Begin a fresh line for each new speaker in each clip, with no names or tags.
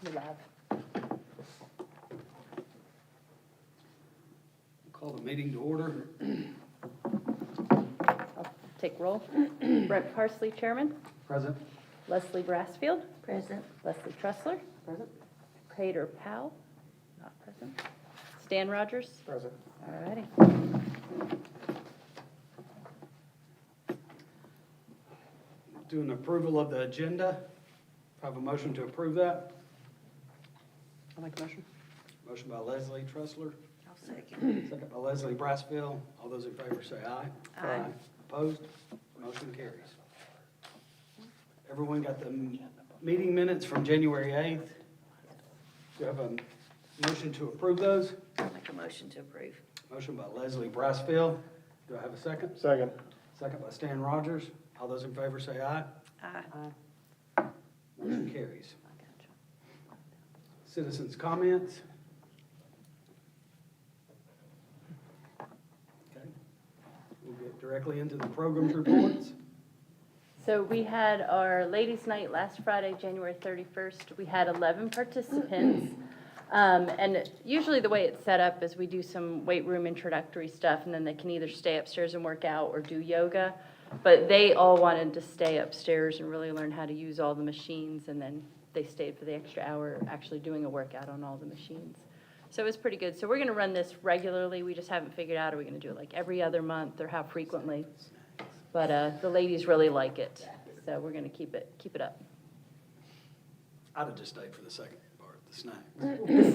You're live.
Call the meeting to order.
I'll take roll. Brent Parsley, Chairman.
Present.
Leslie Brassfield.
Present.
Leslie Tressler. Present. Prater Powell. Not present. Stan Rogers.
Present.
All righty.
Do an approval of the agenda. Have a motion to approve that.
I'll make a motion.
Motion by Leslie Tressler,
I'll second.
second by Leslie Brassfield. All those in favor say aye.
Aye.
Opposed? Motion carries. Everyone got the meeting minutes from January 8th? Do you have a motion to approve those?
I'll make a motion to approve.
Motion by Leslie Brassfield. Do I have a second?
Second.
Second by Stan Rogers. All those in favor say aye.
Aye.
Motion carries. Citizens' comments? Okay. We'll get directly into the programs reports.
So we had our ladies' night last Friday, January 31st. We had 11 participants. And usually the way it's set up is we do some weight room introductory stuff, and then they can either stay upstairs and work out or do yoga. But they all wanted to stay upstairs and really learn how to use all the machines, and then they stayed for the extra hour actually doing a workout on all the machines. So it was pretty good. So we're going to run this regularly. We just haven't figured out, are we going to do it like every other month or how frequently? But the ladies really like it, so we're going to keep it up.
I'd have just stayed for the second part, the snack.
The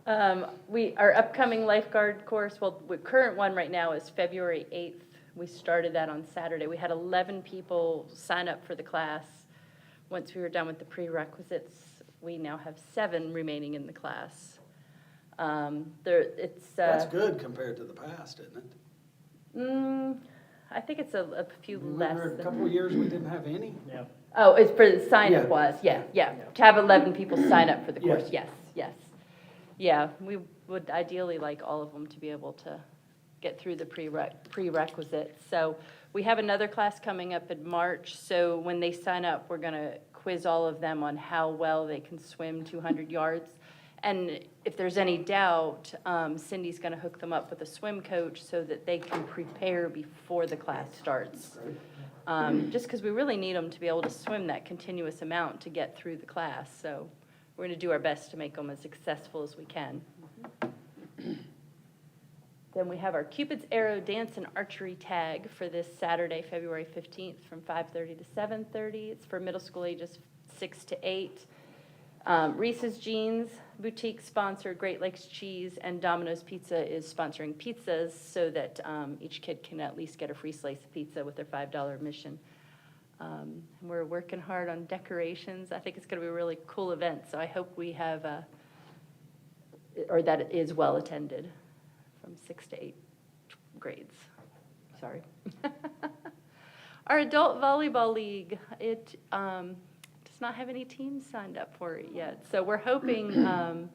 snack. Our upcoming lifeguard course, well, the current one right now is February 8th. We started that on Saturday. We had 11 people sign up for the class. Once we were done with the prerequisites, we now have 7 remaining in the class.
That's good compared to the past, isn't it?
I think it's a few
Remember
less
a couple of years we didn't have any?
Yeah.
Oh, it's for the sign-up
Yeah.
was, yeah. To have 11 people sign up for the course,
Yeah.
yes. Yeah, we would ideally like all of them to be able to get through the prerequisites. So we have another class coming up in March, so when they sign up, we're going to quiz all of them on how well they can swim 200 yards. And if there's any doubt, Cindy's going to hook them up with a swim coach so that they can prepare before the class starts. Just because we really need them to be able to swim that continuous amount to get through the class. So we're going to do our best to make them as successful as we can. Then we have our Cupid's Arrow Dance and Archery Tag for this Saturday, February 15th from 5:30 to 7:30. It's for middle school ages 6 to 8. Reese's Jeans Boutique sponsored Great Lakes Cheese, and Domino's Pizza is sponsoring pizzas so that each kid can at least get a free slice of pizza with their $5 admission. We're working hard on decorations. I think it's going to be a really cool event, so I hope we have, or that it is well attended from 6 to 8 grades. Sorry. Our adult volleyball league, it does not have any teams signed up for it yet. So we're hoping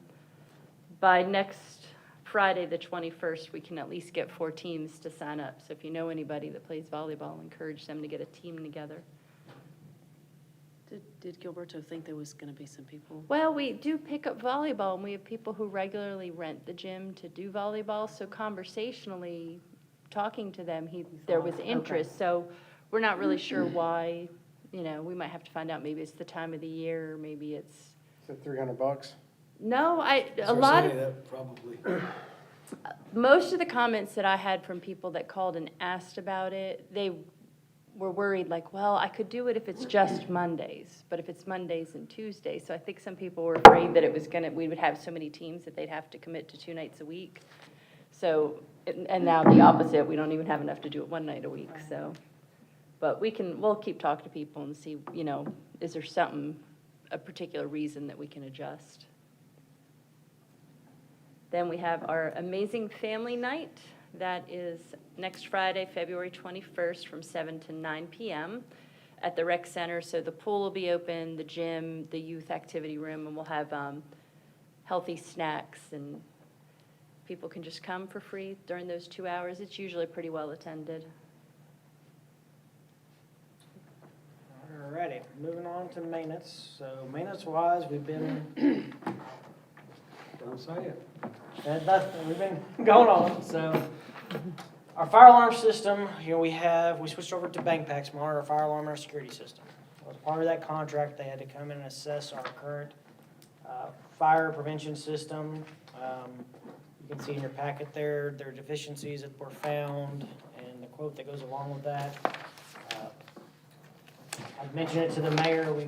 by next Friday, the 21st, we can at least get 4 teams to sign up. So if you know anybody that plays volleyball, encourage them to get a team together.
Did Gilberto think there was going to be some people?
Well, we do pick up volleyball, and we have people who regularly rent the gym to do volleyball. So conversationally, talking to them, there was interest. So we're not really sure why. You know, we might have to find out. Maybe it's the time of the year, or maybe it's.
Is it $300?
No, a
So
lot
say
of.
that probably.
Most of the comments that I had from people that called and asked about it, they were worried, like, well, I could do it if it's just Mondays, but if it's Mondays and Tuesdays. So I think some people were afraid that we would have so many teams that they'd have to commit to 2 nights a week. So, and now the opposite, we don't even have enough to do it 1 night a week, so. But we'll keep talking to people and see, you know, is there a particular reason that we can adjust? Then we have our Amazing Family Night. That is next Friday, February 21st from 7 to 9 p.m. at the rec center. So the pool will be open, the gym, the youth activity room, and we'll have healthy snacks, and people can just come for free during those 2 hours. It's usually pretty well attended.
All Alrighty, moving on to maintenance. So maintenance wise, we've been,
Don't say it.
we've been going on, so. Our fire alarm system, we switched over to bank packs, monitor our fire alarm and our security system. As part of that contract, they had to come in and assess our current fire prevention system. You can see in your packet there are deficiencies that were found and the quote that goes along with that. I've mentioned it to the mayor. We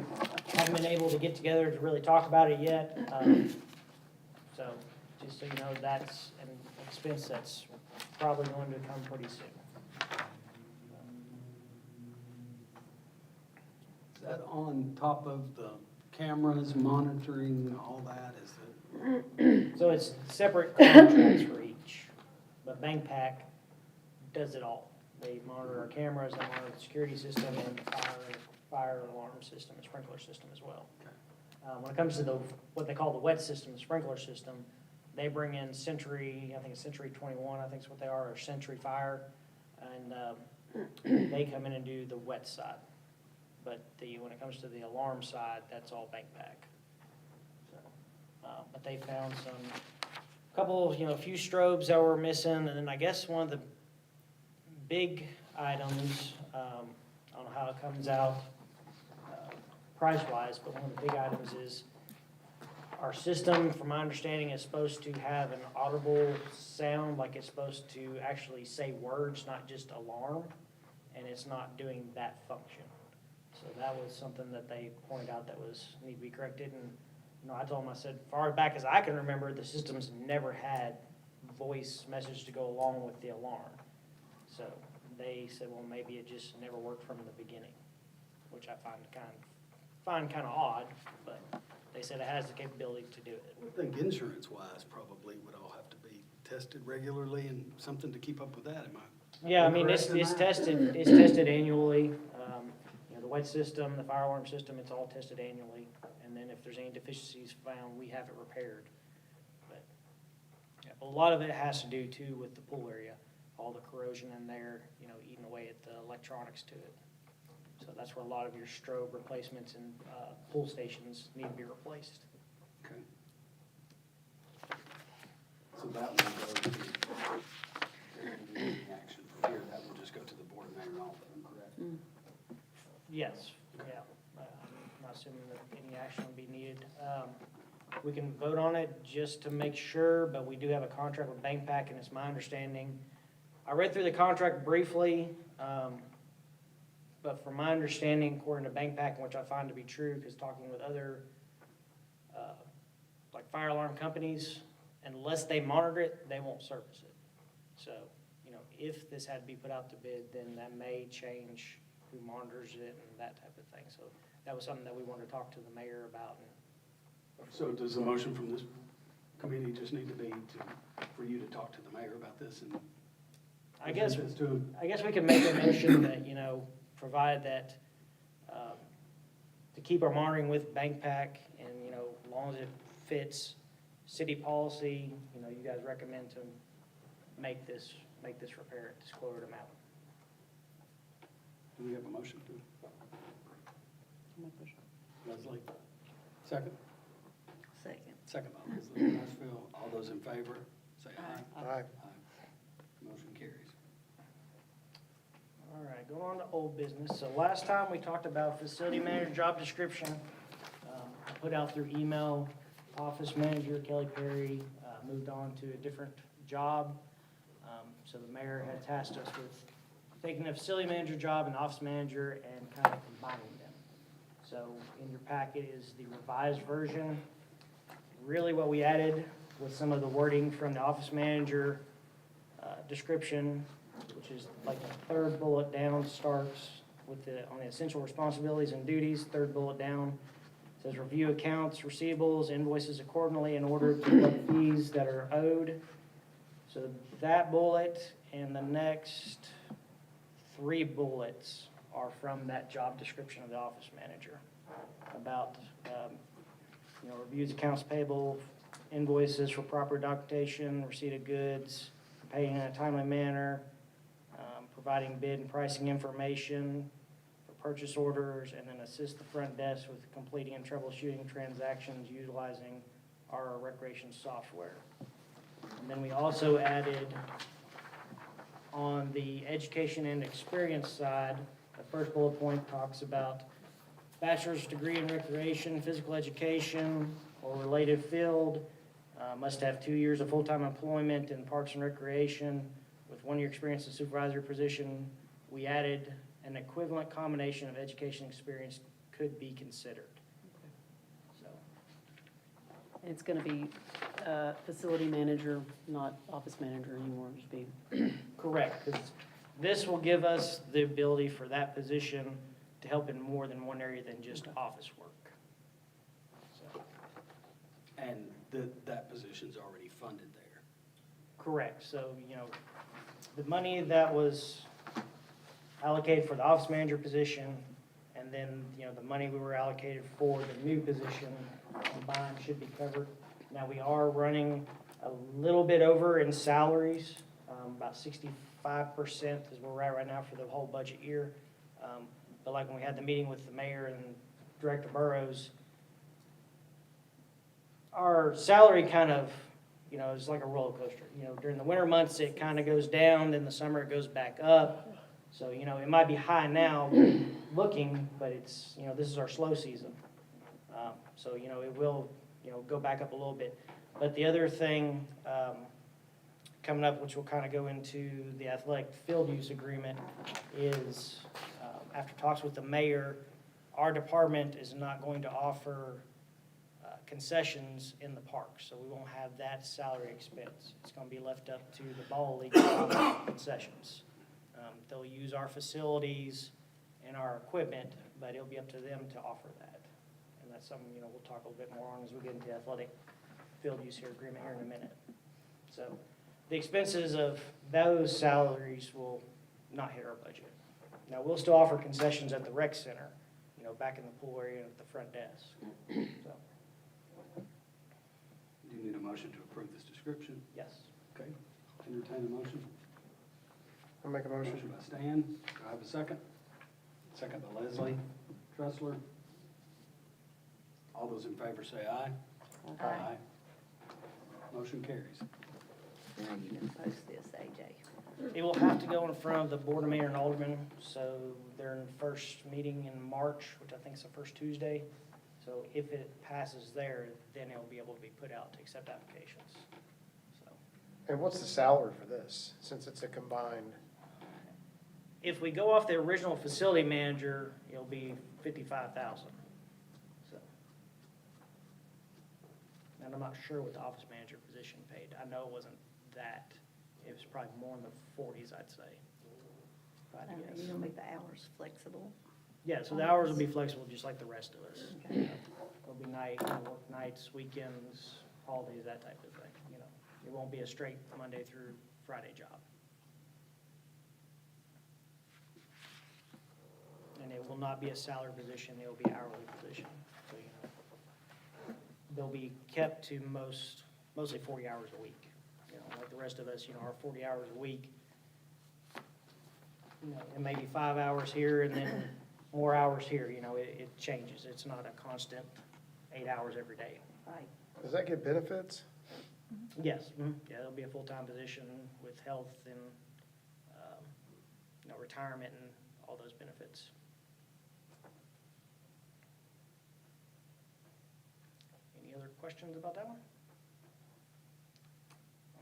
haven't been able to get together to really talk about it yet. So just so you know, that's an expense that's probably going to come pretty soon.
Is that on top of the cameras monitoring, all that? Is it?
So it's separate contracts for each, but Bank Pack does it all. They monitor our cameras, they monitor the security system, and the fire alarm system and sprinkler system as well. When it comes to what they call the wet system, the sprinkler system, they bring in Century, I think it's Century 21, I think is what they are, or Century Fire, and they come in and do the wet side. But when it comes to the alarm side, that's all Bank Pack. So, but they found a few strobes that were missing, and then I guess one of the big items, I don't know how it comes out price-wise, but one of the big items is our system, from my understanding, is supposed to have an audible sound, like it's supposed to actually say words, not just alarm, and it's not doing that function. So that was something that they pointed out that need to be corrected, and I told them, I said, far back as I can remember, the system's never had voice message to go along with the alarm. So they said, well, maybe it just never worked from the beginning, which I find kind of odd, but they said it has the capability to do it.
I would think insurance-wise probably would all have to be tested regularly and something to keep up with that, am I?
Yeah, I mean, it's
correct in that?
tested annually. The wet system, the fire alarm system, it's all tested annually. And then if there's any deficiencies found, we have it repaired. But yeah, a lot of it has to do too with the pool area, all the corrosion in there, eating away at the electronics to it. So that's where a lot of your strobe replacements and pool stations need to be replaced.
Okay. So that will go to, there won't be any action from here, that will just go to the board of mayor and all of them, correct?
Yes, yeah. I'm not assuming that any action will be needed. We can vote on it just to make sure, but we do have a contract with Bank Pack, and it's my understanding. I read through the contract briefly, but from my understanding, according to Bank Pack, which I find to be true, because talking with other, like fire alarm companies, unless they monitor it, they won't service it. So, if this had to be put out to bid, then that may change who monitors it and that type of thing. So that was something that we wanted to talk to the mayor about.
So does the motion from this committee just need to be for you to talk to the mayor about this and?
I guess
present this to him?
I guess we can make a motion that, provide that, to keep our monitoring with Bank Pack and, as long as it fits city policy, you guys recommend to make this repair at this quoted amount.
Do we have a motion to? Leslie? Second?
Second.
Second by Leslie Marshfield. All those in favor, say aye.
Aye.
Motion carries.
All right, going on to old business. So last time we talked about facility manager job description. I put out through email, office manager Kelly Perry moved on to a different job. So the mayor had tasked us with taking the facility manager job and the office manager and kind of combining them. So in your packet is the revised version. Really what we added was some of the wording from the office manager description, which is like the third bullet down, starts with on the essential responsibilities and duties, third bullet down. Says review accounts, receivables, invoices accordingly in order to collect fees that are owed. So that bullet and the next 3 bullets are from that job description of the office manager about, reviews accounts payable, invoices for proper documentation, receipt of goods, paying in a timely manner, providing bid and pricing information for purchase orders, and then assist the front desk with completing and troubleshooting transactions utilizing our recreation software. And then we also added on the education and experience side, the first bullet point talks about bachelor's degree in recreation, physical education, or related field, must have 2 years of full-time employment in parks and recreation with 1 year experience in supervisory position. We added an equivalent combination of education experience could be considered. So,
And it's gonna be facility manager, not office manager anymore, just be,
correct, because this will give us the ability for that position to help in more than one area than just office work. So,
And that position's already funded there.
correct, so, the money that was allocated for the office manager position, and then, the money we were allocated for the new position combined should be covered. Now, we are running a little bit over in salaries, about 65% is where we're at right now for the whole budget year. But like when we had the meeting with the mayor and Director Burrows, our salary kind of, is like a roller coaster. During the winter months, it kind of goes down, then the summer it goes back up. So, it might be high now looking, but it's, this is our slow season. So, it will, go back up a little bit. But the other thing coming up, which will kind of go into the athletic field use agreement, is after talks with the mayor, our department is not going to offer concessions in the park, so we won't have that salary expense. It's going to be left up to the ball league to offer concessions. They'll use our facilities and our equipment, but it'll be up to them to offer that. And that's something, we'll talk a little bit more on as we get into the athletic field use here agreement here in a minute. So the expenses of those salaries will not hit our budget. Now, we'll still offer concessions at the rec center, back in the pool area and at the front desk. So,
Do you need a motion to approve this description?
yes.
Okay, entertain a motion.
I'll make a motion.
Motion by Stan, do I have a second? Second by Leslie Tressler. All those in favor say aye.
Aye.
Motion carries.
Now you can post this, AJ.
It will have to go in front of the Board of Mayor and Aldermen, so their first meeting in March, which I think is the first Tuesday. So if it passes there, then it'll be able to be put out to accept applications. So
And what's the salary for this, since it's a combined?
if we go off the original facility manager, it'll be 55,000. So. And I'm not sure what the office manager position paid. I know it wasn't that. It was probably more in the 40s, I'd say. If I had to guess.
You're gonna make the hours flexible.
Yeah, so the hours will be flexible, just like the rest of us.
Okay.
It'll be work nights, weekends, holidays, that type of thing, It won't be a straight Monday through Friday job. And it will not be a salary position, it'll be hourly position. So, they'll be kept to mostly 40 hours a week. Like the rest of us, our 40 hours a week. It may be 5 hours here and then more hours here, it changes. It's not a constant 8 hours every day.
Right.
Does that get benefits?
Yes, yeah, it'll be a full-time position with health and, retirement and all those benefits. Any other questions about that one?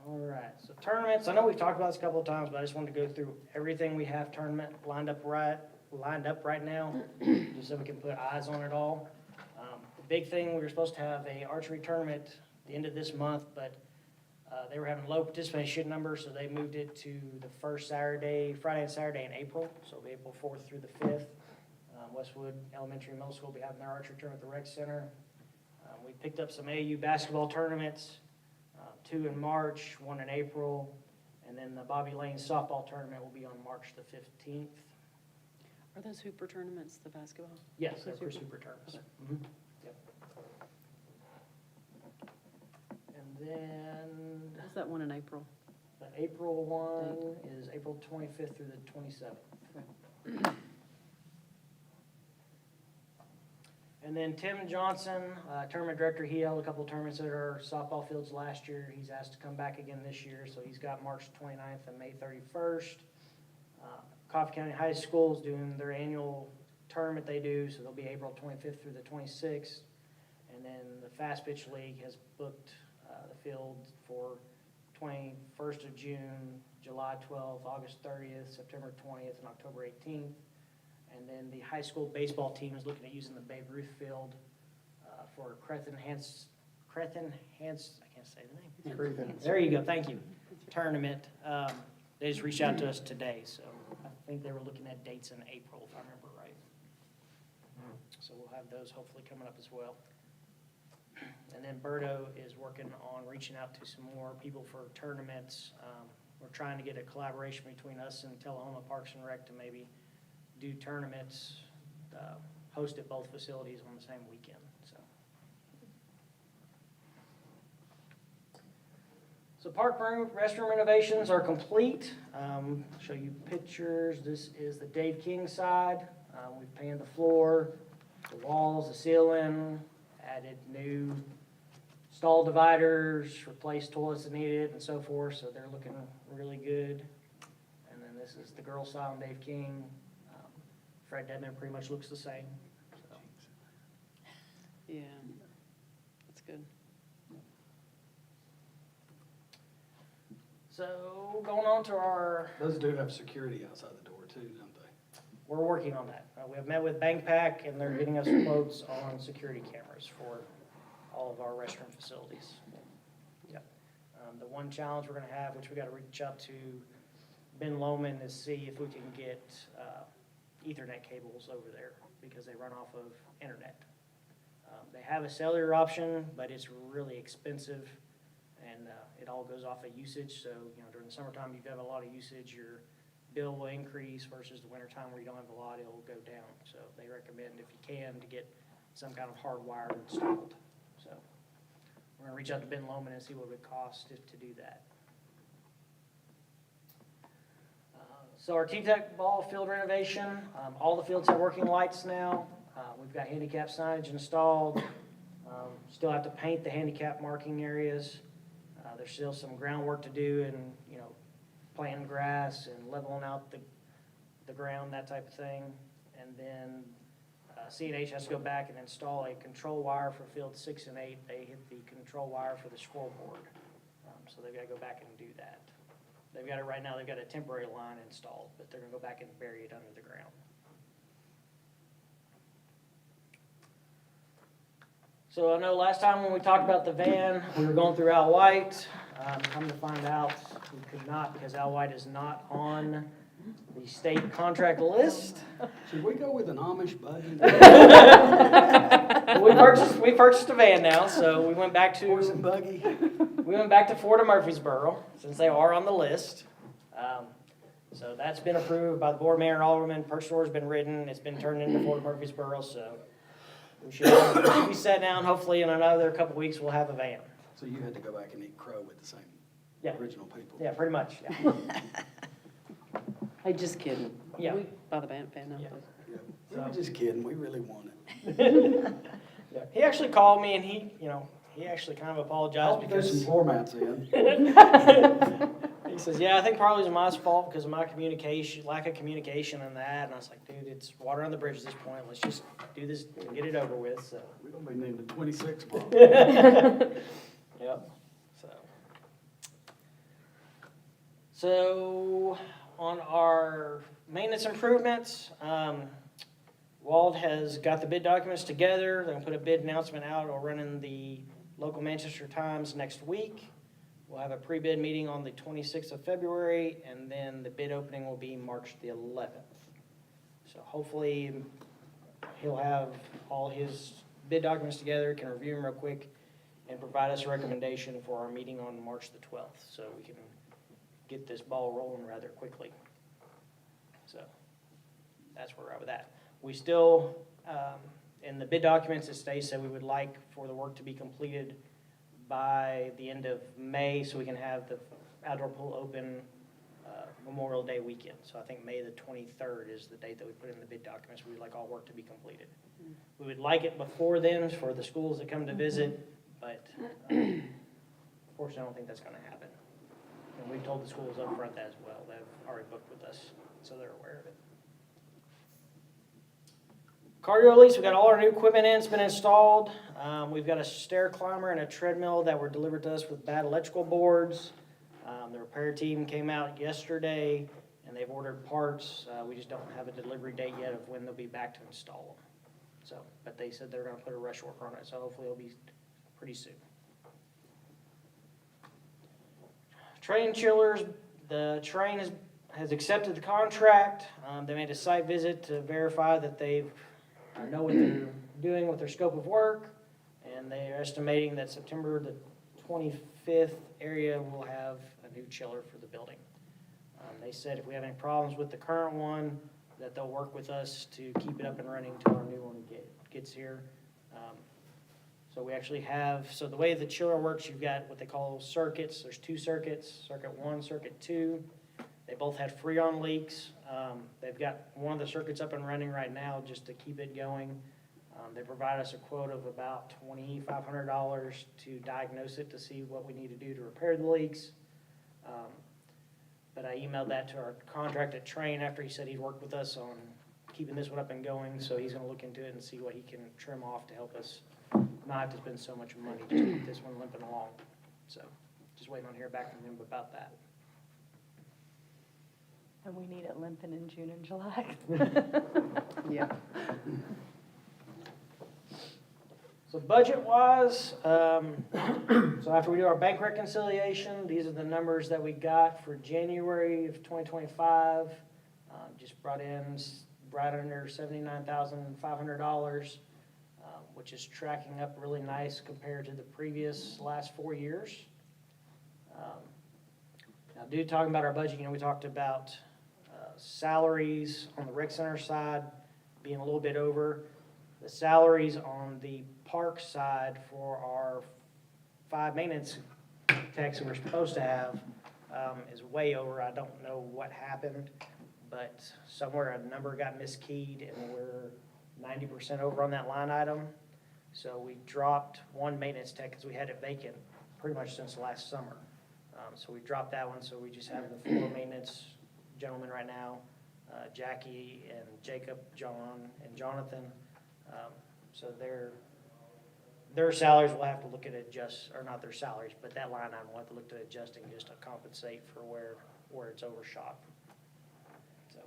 All right, so tournaments, I know we've talked about this a couple of times, but I just wanted to go through everything we have tournament lined up right now, just so we can put eyes on it all. The big thing, we were supposed to have a archery tournament at the end of this month, but they were having low participation numbers, so they moved it to the first Friday and Saturday in April, so it'll be April 4th through the 5th. Westwood Elementary and Middle School will be having their archery tournament at the rec center. We picked up some AAU basketball tournaments, 2 in March, 1 in April, and then the Bobby Lane softball tournament will be on March the 15th.
are those Hooper tournaments, the basketball?
Yes, they're for super tournaments. Mhm. Yep. And then
What's that one in April?
the April one is April 25th through the 27th. And then Tim Johnson, tournament director, he held a couple of tournaments at our softball fields last year. He's asked to come back again this year, so he's got March 29th and May 31st. Coffee County High School is doing their annual tournament they do, so they'll be April 25th through the 26th. And then the Fast Pitch League has booked the field for 21st of June, July 12th, August 30th, September 20th, and October 18th. And then the high school baseball team is looking at using the Babe Ruth field for Crethen Hans, I can't say the name.
Cretan.
There you go, thank you. Tournament. They just reached out to us today, so I think they were looking at dates in April, if I remember right. So we'll have those hopefully coming up as well. And then Berto is working on reaching out to some more people for tournaments. We're trying to get a collaboration between us and Tullahoma Parks and Rec to maybe do tournaments, host at both facilities on the same weekend, so. So park room, restroom renovations are complete. Show you pictures. This is the Dave King side. We've painted the floor, the walls, the ceiling, added new stall dividers, replaced toilets that needed and so forth, so they're looking really good. And then this is the girls' side on Dave King. Fred Dedman pretty much looks the same. So.
Yeah, that's good.
So going on to our,
Those do have security outside the door too, don't they?
we're working on that. We have met with BankPack and they're getting us quotes on security cameras for all of our restroom facilities. Yep. The one challenge we're gonna have, which we gotta reach out to Ben Loman, is see if we can get Ethernet cables over there because they run off of internet. They have a cellular option, but it's really expensive and it all goes off of usage. So, you know, during the summertime, if you have a lot of usage, your bill will increase versus the wintertime where you don't have a lot, it'll go down. So they recommend, if you can, to get some kind of hardwire installed. So we're gonna reach out to Ben Loman and see what it would cost to do that. So our T-Tech ball field renovation, all the fields have working lights now. We've got handicap signage installed. Still have to paint the handicap marking areas. There's still some groundwork to do and, you know, planting grass and leveling out the ground, that type of thing. And then C&H has to go back and install a control wire for field 6 and 8. They hit the control wire for the scoreboard. So they've got to go back and do that. They've got it right now, they've got a temporary line installed, but they're gonna go back and bury it under the ground. So I know last time when we talked about the van, we were going through Al White. Come to find out, we could not because Al White is not on the state contract list.
Should we go with an Amish buggy?
We purchased a van now, so we went back
Horse and
to,
buggy?
we went back to Fort of Murfreesboro, since they are on the list. So that's been approved by the board, mayor, and alderman. Purchase order's been written, it's been turned into Fort of Murfreesboro, so we should be sat down, hopefully in another couple weeks, we'll have a van.
So you had to go back and eat crow with the same
Yeah.
original people?
Yeah, pretty much, yeah.
Hey, just kidding.
Yeah.
We buy the van now,
Yeah.
please.
Yeah. We were just kidding, we really want it.
Yeah. He actually called me and he actually kind of apologized
I'll throw some
because
floor mats in.
he says, yeah, I think probably it was my fault because of my communication, lack of communication and that. And I was like, dude, it's water on the bridge at this point. Let's just do this and get it over with, so.
We're gonna be named the 26 bomb.
Yep, so on our maintenance improvements, Wald has got the bid documents together. They're gonna put a bid announcement out. It'll run in the local Manchester Times next week. We'll have a pre-bid meeting on the 26th of February, and then the bid opening will be March the 11th. So hopefully he'll have all his bid documents together, can review them real quick, and provide us a recommendation for our meeting on March the 12th, so we can get this ball rolling rather quickly. So that's where we're at with that. We still, in the bid documents, it states that we would like for the work to be completed by the end of May, so we can have the outdoor pool open Memorial Day weekend. So I think May the 23rd is the date that we put in the bid documents. We would like all work to be completed. We would like it before then for the schools that come to visit, but unfortunately, I don't think that's going to happen. And we've told the schools up front that as well. They've already booked with us, so they're aware of it. Cardio lease, we got all our new equipment in, it's been installed. We've got a stair climber and a treadmill that were delivered to us with bad electrical boards. The repair team came out yesterday and they've ordered parts. We just don't have a delivery date yet of when they'll be back to install them. So, but they said they're gonna put a rush order on it, so hopefully it'll be pretty soon. Train chillers, the train has accepted the contract. They made a site visit to verify that they know what they're doing with their scope of work, and they are estimating that September the 25th area will have a new chiller for the building. They said if we have any problems with the current one, that they'll work with us to keep it up and running until our new one gets here. So we actually have, so the way the chiller works, you've got what they call circuits. There's 2 circuits, circuit 1, circuit 2. They both had Freon leaks. They've got one of the circuits up and running right now just to keep it going. They provide us a quote of about $2,500 to diagnose it to see what we need to do to repair the leaks. But I emailed that to our contract at Train after he said he'd work with us on keeping this one up and going. So he's gonna look into it and see what he can trim off to help us not have to spend so much money just to keep this one limping along. So just waiting on to hear back from him about that.
And we need it limping in June and July.
Yeah.
So budget-wise, so after we do our bank reconciliation, these are the numbers that we got for January of 2025. Just brought in right under $79,500, which is tracking up really nice compared to the previous last 4 years. Now, talking about our budget, we talked about salaries on the rec center side being a little bit over. The salaries on the park side for our 5 maintenance techs that we're supposed to have is way over. I don't know what happened, but somewhere a number got miskeyed and we're 90% over on that line item. So we dropped 1 maintenance tech because we had it vacant pretty much since last summer. So we dropped that one, so we just have the 4 maintenance gentlemen right now, Jackie and Jacob, John, and Jonathan. So their salaries will have to look at adjust, or not their salaries, but that line item will have to look at adjusting just to compensate for where it's overshot. So,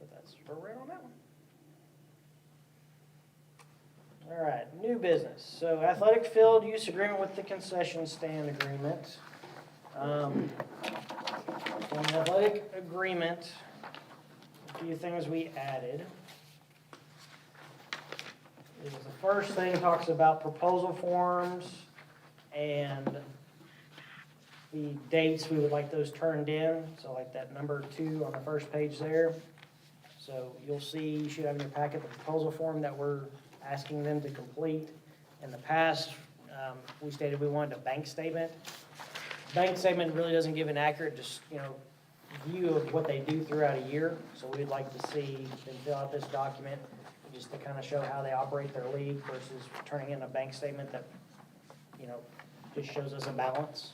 but that's where we're at on that one. All right, new business. So athletic field use agreement with the concession stand agreement. On the athletic agreement, a few things we added. The first thing talks about proposal forms and the dates we would like those turned in. So like that number 2 on the first page there. So you'll see, you should have in your packet the proposal form that we're asking them to complete. In the past, we stated we wanted a bank statement. Bank statement really doesn't give an accurate, view of what they do throughout a year. So we'd like to see them fill out this document just to kind of show how they operate their league versus turning in a bank statement that, just shows us a balance.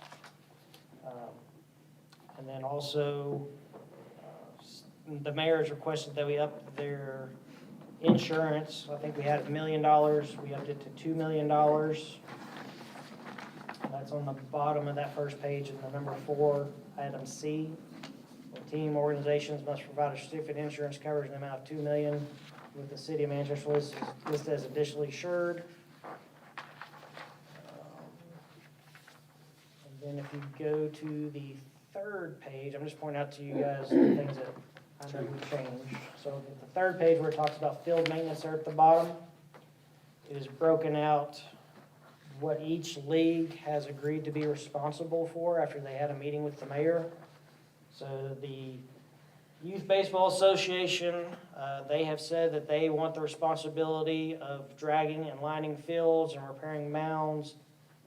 And then also, the mayor has requested that we up their insurance. I think we had $1 million. We upped it to $2 million. That's on the bottom of that first page in the number 4, item C. The team organizations must provide a certificate of insurance coverage in the amount of $2 million with the city of Manchester listed as additionally insured. And then if you go to the 3rd page, I'm just pointing out to you guys the things that I know we changed. So the 3rd page where it talks about field maintenance there at the bottom is broken out what each league has agreed to be responsible for after they had a meeting with the mayor. So the Youth Baseball Association, they have said that they want the responsibility of dragging and lining fields and repairing mounds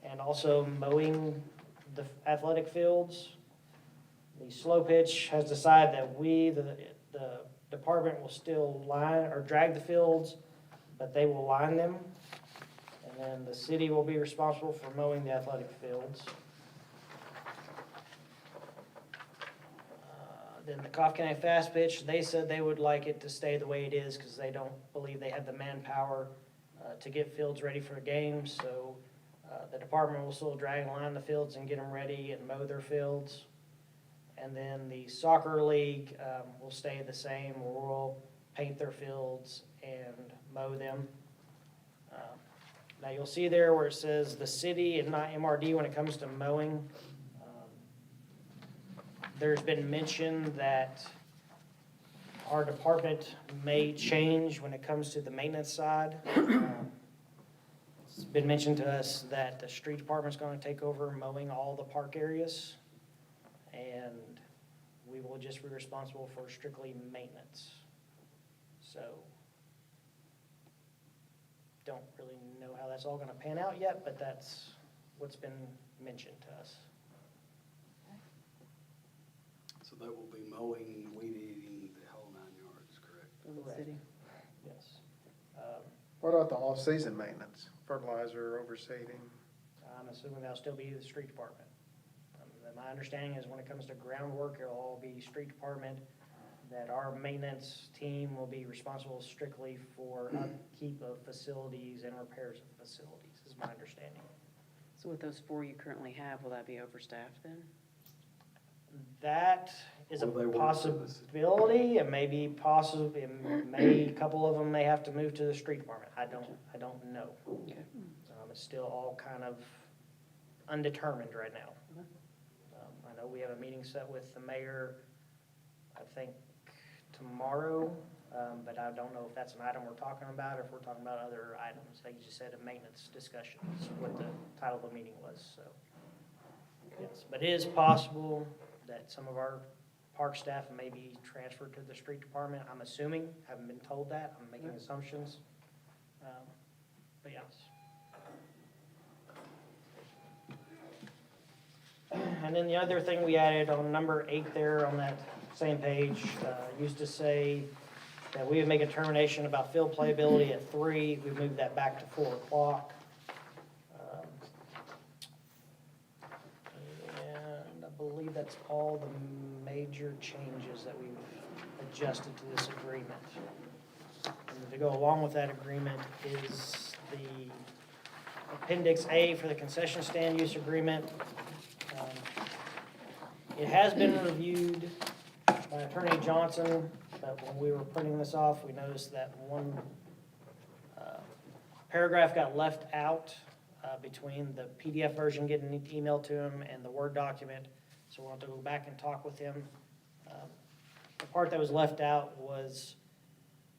and also mowing the athletic fields. The slow pitch has decided that the department will still line or drag the fields, but they will line them. And then the city will be responsible for mowing the athletic fields. Then the Coffee County Fast Pitch, they said they would like it to stay the way it is because they don't believe they have the manpower to get fields ready for games. So the department will still drag and line the fields and get them ready and mow their fields. And then the soccer league will stay the same. We'll paint their fields and mow them. Now you'll see there where it says the city and not MRD when it comes to mowing. There's been mention that our department may change when it comes to the maintenance side. It's been mentioned to us that the street department's gonna take over mowing all the park areas. And we will just be responsible for strictly maintenance. So, don't really know how that's all gonna pan out yet, but that's what's been mentioned to us.
So that will be mowing, weed eating, the whole 9 yards, correct?
From the
Correct.
city.
Yes.
What about the off-season maintenance, fertilizer, overseeding?
I'm assuming that'll still be the street department. My understanding is when it comes to groundwork, it'll all be street department, that our maintenance team will be responsible strictly for upkeep of facilities and repairs of facilities, is my understanding.
So with those 4 you currently have, will that be overstaffed then?
That is a
Will they work for the city?
possibility, it may be possible, a couple of them may have to move to the street department. I don't know.
Okay.
It's still all kind of undetermined right now.
Okay.
I know we have a meeting set with the mayor, I think tomorrow, but I don't know if that's an item we're talking about or if we're talking about other items. Like you just said, a maintenance discussion is what the title of the meeting was, so. Yes, but it is possible that some of our park staff may be transferred to the street department. I'm assuming, haven't been told that, I'm making assumptions. But yes. And then the other thing we added on number 8 there on that same page, used to say that we would make a determination about field playability at 3. We moved that back to 4 o'clock. And I believe that's all the major changes that we've adjusted to this agreement. And to go along with that agreement is the Appendix A for the concession stand use agreement. It has been reviewed by Attorney Johnson, but when we were printing this off, we noticed that one paragraph got left out between the PDF version getting emailed to him and the Word document, so we'll have to go back and talk with him. The part that was left out was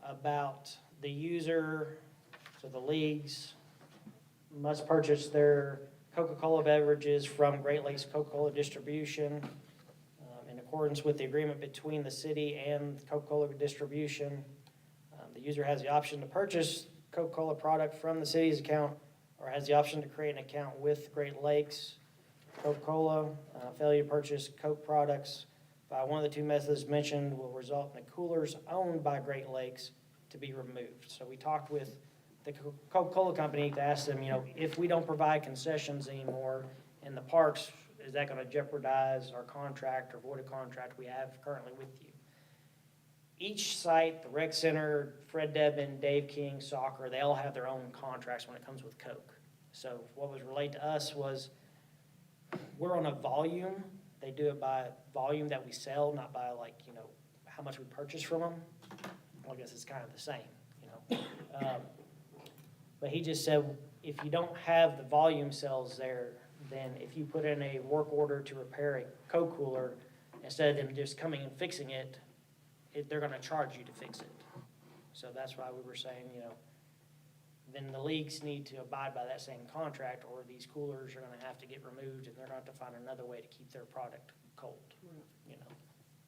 about the user, so the leagues must purchase their Coca-Cola beverages from Great Lakes Coca-Cola Distribution in accordance with the agreement between the city and Coca-Cola Distribution. The user has the option to purchase Coca-Cola product from the city's account or has the option to create an account with Great Lakes Coca-Cola. Failure to purchase Coke products by one of the 2 methods mentioned will result in the coolers owned by Great Lakes to be removed. So we talked with the Coca-Cola company to ask them, if we don't provide concessions anymore in the parks, is that going to jeopardize our contract or void a contract we have currently with you? Each site, the rec center, Fred Debin, Dave King, soccer, they all have their own contracts when it comes with Coke. So what was relayed to us was we're on a volume. They do it by volume that we sell, not by how much we purchase from them. Well, I guess it's kind of the same, But he just said, if you don't have the volume sales there, then if you put in a work order to repair a Coke cooler, instead of them just coming and fixing it, they're gonna charge you to fix it. So that's why we were saying, then the leagues need to abide by that same contract, or these coolers are gonna have to get removed, and they're gonna have to find another way to keep their product cold,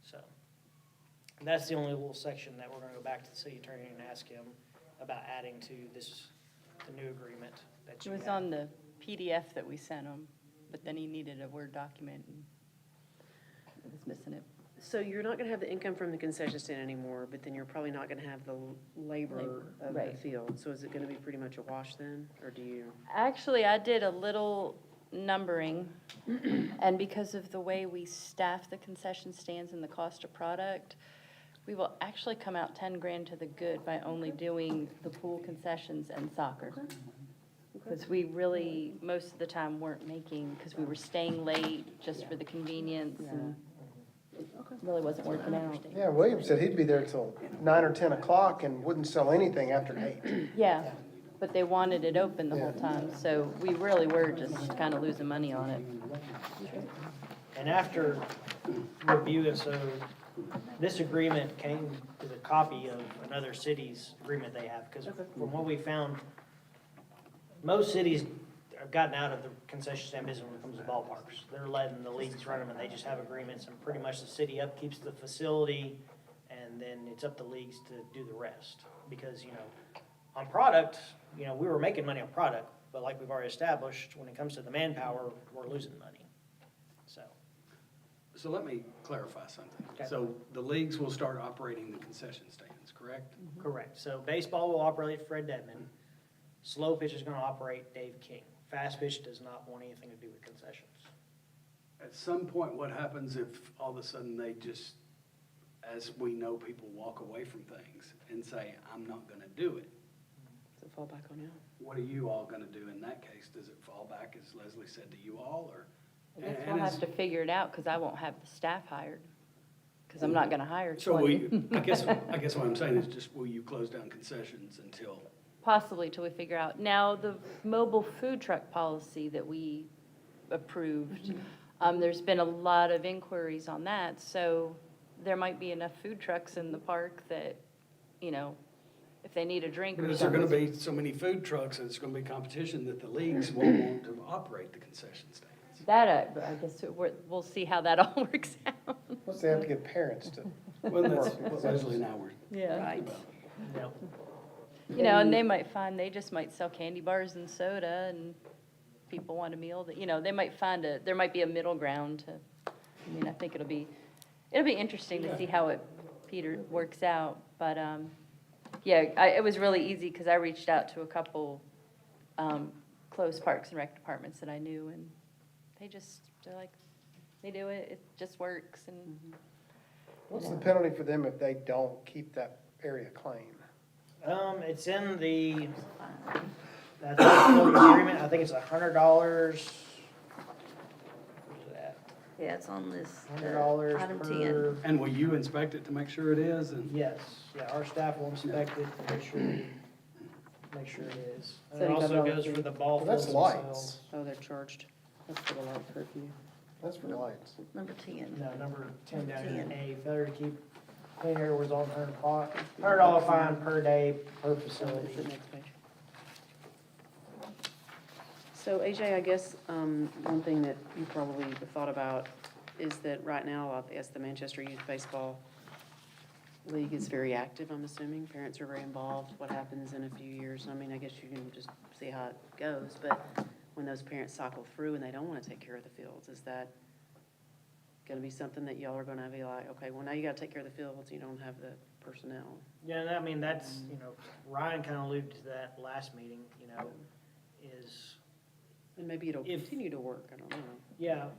So, and that's the only little section that we're gonna go back to the city attorney and ask him about adding to the new agreement that
It
you
was
have.
on the PDF that we sent him, but then he needed a Word document.
was missing it.
So you're not gonna have the income from the concession stand anymore, but then you're probably not gonna have the labor
Labor,
of the
right.
field. So is it gonna be pretty much a wash then, or do you?
Actually, I did a little numbering, and because of the way we staff the concession stands and the cost of product, we will actually come out 10 grand to the good by only doing the pool concessions and soccer. Because we really, most of the time, weren't making, because we were staying late just for the convenience, and really wasn't working out.
Yeah, William said he'd be there till 9 or 10 o'clock and wouldn't sell anything after 8.
Yeah, but they wanted it open the whole
Yeah.
time, so we really were just kind of losing money on it.
And after review, and so this agreement came as a copy of another city's agreement they have, because from what we found, most cities have gotten out of the concession stand business when it comes to ballparks. They're letting the leagues run them, and they just have agreements, and pretty much the city upkeeps the facility, and then it's up to leagues to do the rest. Because, on product, we were making money on product, but like we've already established, when it comes to the manpower, we're losing money, so.
So let me clarify something.
Okay.
So the leagues will start operating the concession stands, correct?
Correct. So baseball will operate Fred Dedman. Slow pitch is gonna operate Dave King. Fast pitch does not want anything to do with concessions.
At some point, what happens if all of a sudden they just, as we know, people walk away from things and say, I'm not gonna do it?
Does it fall back on you?
What are you all gonna do in that case? Does it fall back, as Leslie said, to you all, or?
I guess
and
we'll
is-
have to figure it out, because I won't have the staff hired, because I'm not gonna hire
So
20.
I guess what I'm saying is just, will you close down concessions until?
Possibly till we figure out. Now, the mobile food truck policy that we approved, there's been a lot of inquiries on that, so there might be enough food trucks in the park that, if they need a drink or
Is there gonna
something.
be so many food trucks, and it's gonna be competition that the leagues won't want to operate the concession stands?
That, I guess, we'll see how that all works out.
Plus, they have to get parents to.
Well, that's what Leslie and I were
Yeah.
Right.
Yeah.
And they might find, they just might sell candy bars and soda, and people want a meal, that, they might find there might be a middle ground to, I think it'll be interesting to see how Peter, works out, but, it was really easy, because I reached out to a couple, close Parks and Rec departments that I knew, and they're like, they do it, it just works, and,
What's the penalty for them if they don't keep that area clean?
It's in that's the agreement. I think it's $100. Where's it at?
Yeah, it's on this,
$100
item 10.
per.
And will you inspect it to make sure it is? And
Yes, our staff will inspect it to make sure it is. And it
$75
also goes for the ball
Well, that's
fields
lights.
themselves.
Oh, they're charged.
That's for the light curfew.
That's for lights.
Number 10.
No, number 10 down here,
10.
A, failure to keep clean air was on $100 fine per day per
So it's
facility.
the next page. So AJ, I guess, one thing that you probably have thought about is that right now, I guess the Manchester Youth Baseball League is very active, I'm assuming. Parents are very involved. What happens in a few years? I guess you can just see how it goes, but when those parents cycle through and they don't want to take care of the fields, is that gonna be something that y'all are gonna be like, okay, well, now you gotta take care of the fields, you don't have the personnel?
Yeah, and that's, Ryan kind of alluded to that last meeting, is,
And maybe it'll
If-
continue to work, I don't know.
yeah,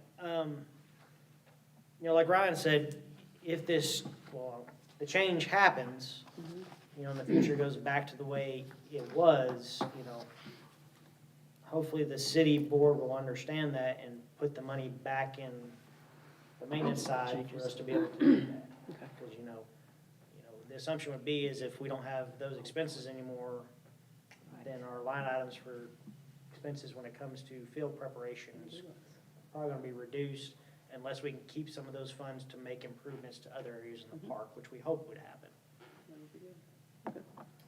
like Ryan said, if the change happens, in the future goes back to the way it was, hopefully the city board will understand that and put the money back in the maintenance side for us to be able to do that.
Okay.
Because, the assumption would be is if we don't have those expenses anymore, then our line items for expenses when it comes to field preparations are probably gonna be reduced unless we can keep some of those funds to make improvements to other areas in the park, which we hope would happen.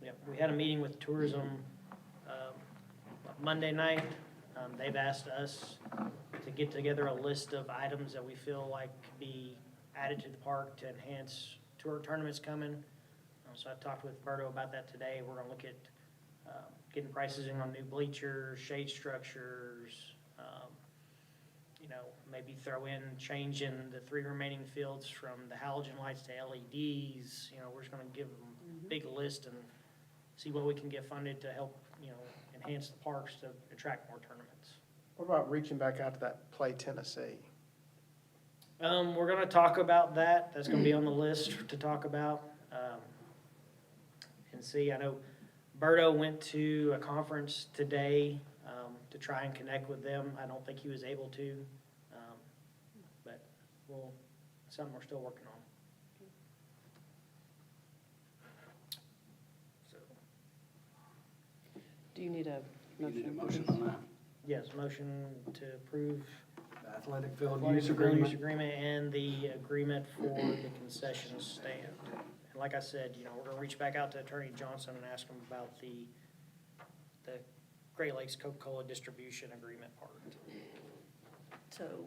Yeah, we had a meeting with tourism, Monday night. They've asked us to get together a list of items that we feel like could be added to the park to enhance tour tournaments coming. So I talked with Berto about that today. We're gonna look at, getting prices in on new bleachers, shade structures, you know, maybe throw in changing the 3 remaining fields from the halogen lights to LEDs. You know, we're just gonna give them a big list and see what we can get funded to help, you know, enhance the parks to attract more tournaments.
What about reaching back out to that Play Tennessee?
We're gonna talk about that. That's gonna be on the list to talk about. And see, I know Berto went to a conference today, to try and connect with them. I don't think he was able to. But something we're still working on. So,
Do you need a
You need a
motion?
motion on that.
yes, motion to approve
The Athletic field
athletic
use
field
agreement.
use agreement and the agreement for the concession stand. And like I said, you know, we're gonna reach back out to Attorney Johnson and ask him about the Great Lakes Coca-Cola distribution agreement part.
So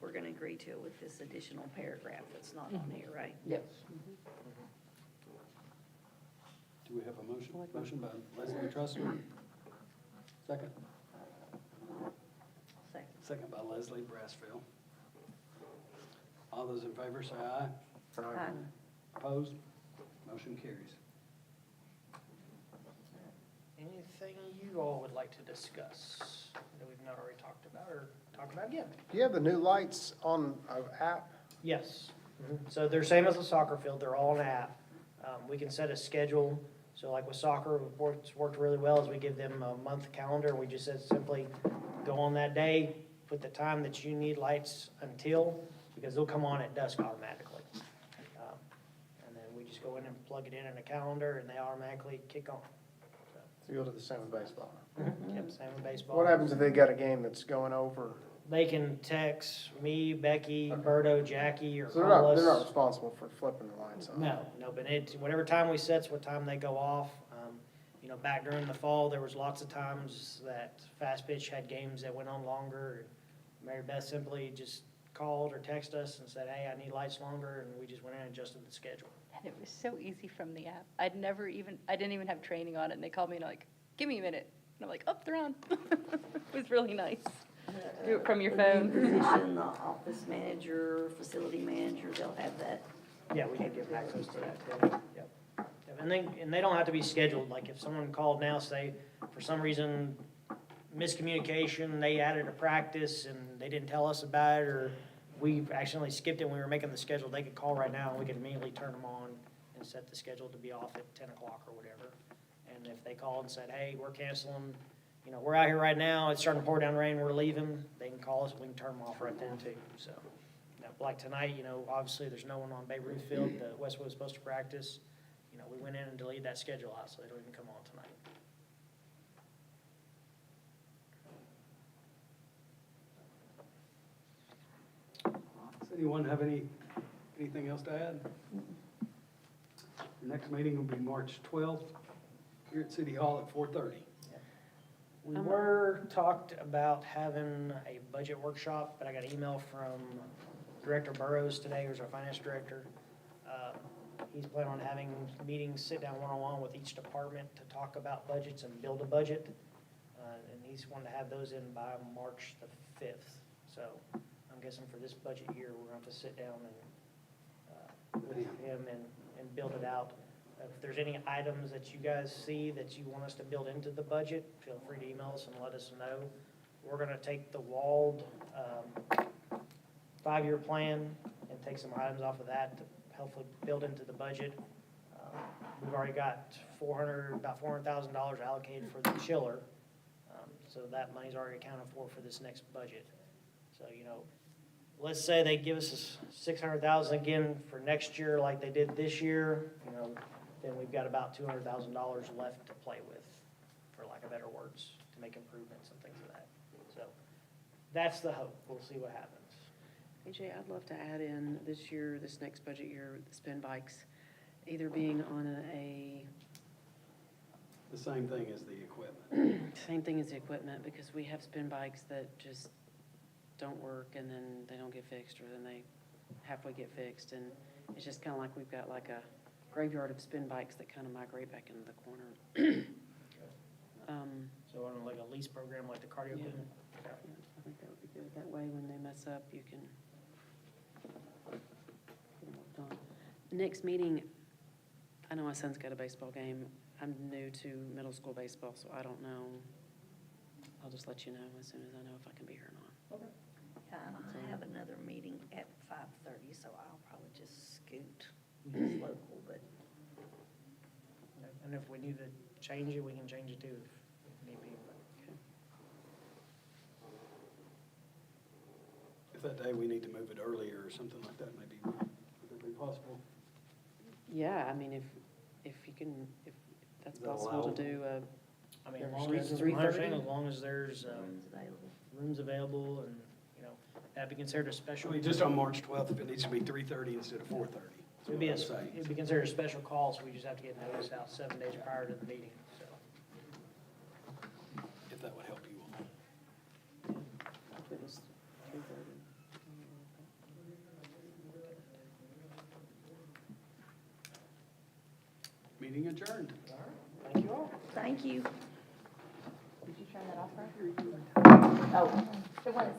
we're gonna agree to it with this additional paragraph that's not on here, right?
Yep.
Do we have a motion? Motion by Leslie Trusser. Second.
Second.
Second by Leslie Brasfield. All those in favor say aye.
Aye.
Opposed? Motion carries.
Anything you all would like to discuss that we've not already talked about or talk about again?
Do you have the new lights on an app?
Yes. So they're same as the soccer field, they're all an app. We can set a schedule, so like with soccer, it's worked really well, is we give them a month calendar, we just said simply, go on that day, put the time that you need lights until, because they'll come on at dusk automatically. And then we just go in and plug it in a calendar, and they automatically kick on.
So you'll do the same with baseball.
Yep, same with baseball.
What happens if they got a game that's going over?
They can text me, Becky, Berto, Jackie, or
So
call
they're not
us.
responsible for flipping the lights on?
No, but whatever time we set's what time they go off. You know, back during the fall, there was lots of times that Fast Pitch had games that went on longer. And Mary Beth simply just called or texted us and said, hey, I need lights longer, and we just went in and adjusted the schedule.
And it was so easy from the app. I didn't even have training on it, and they called me and like, give me a minute. And I'm like, oh, they're on. It was really nice. Do it from your
The new
phone.
position, the office manager, facility manager, they'll have that.
Yeah, we can give access to that too. Yep. Yep. And they don't have to be scheduled. Like if someone called now, say, for some reason, miscommunication, they added a practice and they didn't tell us about it, or we accidentally skipped it when we were making the schedule, they could call right now and we could immediately turn them on and set the schedule to be off at 10 o'clock or whatever. And if they called and said, hey, we're canceling, you know, we're out here right now, it's starting to pour down rain, we're leaving, they can call us, we can turn them off right then too, so. Now, like tonight, you know, obviously there's no one on Babe Ruth Field, the Westwood was supposed to practice. You know, we went in and deleted that schedule out, so they don't even come on tonight.
Does anyone have anything else to add? Your next meeting will be March 12th here at City Hall at 4:30.
We were talked about having a budget workshop, but I got an email from Director Burrows today, who's our finance director. He's planning on having meetings, sit down one-on-one with each department to talk about budgets and build a budget. And he's wanting to have those in by March the 5th. So I'm guessing for this budget year, we're going to have to sit down and with him and build it out. If there's any items that you guys see that you want us to build into the budget, feel free to email us and let us know. We're gonna take the Wald 5-year plan and take some items off of that to hopefully build into the budget. We've already got about $400,000 allocated for the chiller. So that money's already accounted for this next budget. So, you know, let's say they give us $600,000 again for next year like they did this year, you know, then we've got about $200,000 left to play with, for lack of better words, to make improvements and things of that. So that's the hope. We'll see what happens.
AJ, I'd love to add in this year, this next budget year, the spin bikes, either being on
The same thing as the equipment.
same thing as the equipment, because we have spin bikes that just don't work and then they don't get fixed, or then they halfway get fixed, and it's just kind of like we've got like a graveyard of spin bikes that kind of migrate back into the corner.
So on like a lease program like the cardio
Yeah.
equipment.
I think that would be good. That way, when they mess up, you can get them worked on. Next meeting, I know my son's got a baseball game. I'm new to middle school baseball, so I don't know. I'll just let you know as soon as I know if I can be here or not.
I have another meeting at 5:30, so I'll probably just scoot. It's local, but
And if we need to change it, we can change it too, if need be.
If that day we need to move it earlier or something like that, maybe, would it be possible?
Yeah, I mean, if you can, if that's
Is that
possible to do,
I mean,
Yeah,
as long as,
three-
my understanding,
3:30?
as long as there's
rooms available.
rooms available and, you know, that'd be considered a
I
special.
mean, just on March 12th, if it needs to be 3:30 instead of 4:30.
It'd be
That's what I'm saying.
it'd be considered a special call, so we just have to get notice out 7 days prior to the meeting, so.
If that would help you all.
if it was 3:30.
Meeting adjourned.
Thank you all.
Thank you.
Did you turn that off, Rob? Oh, the one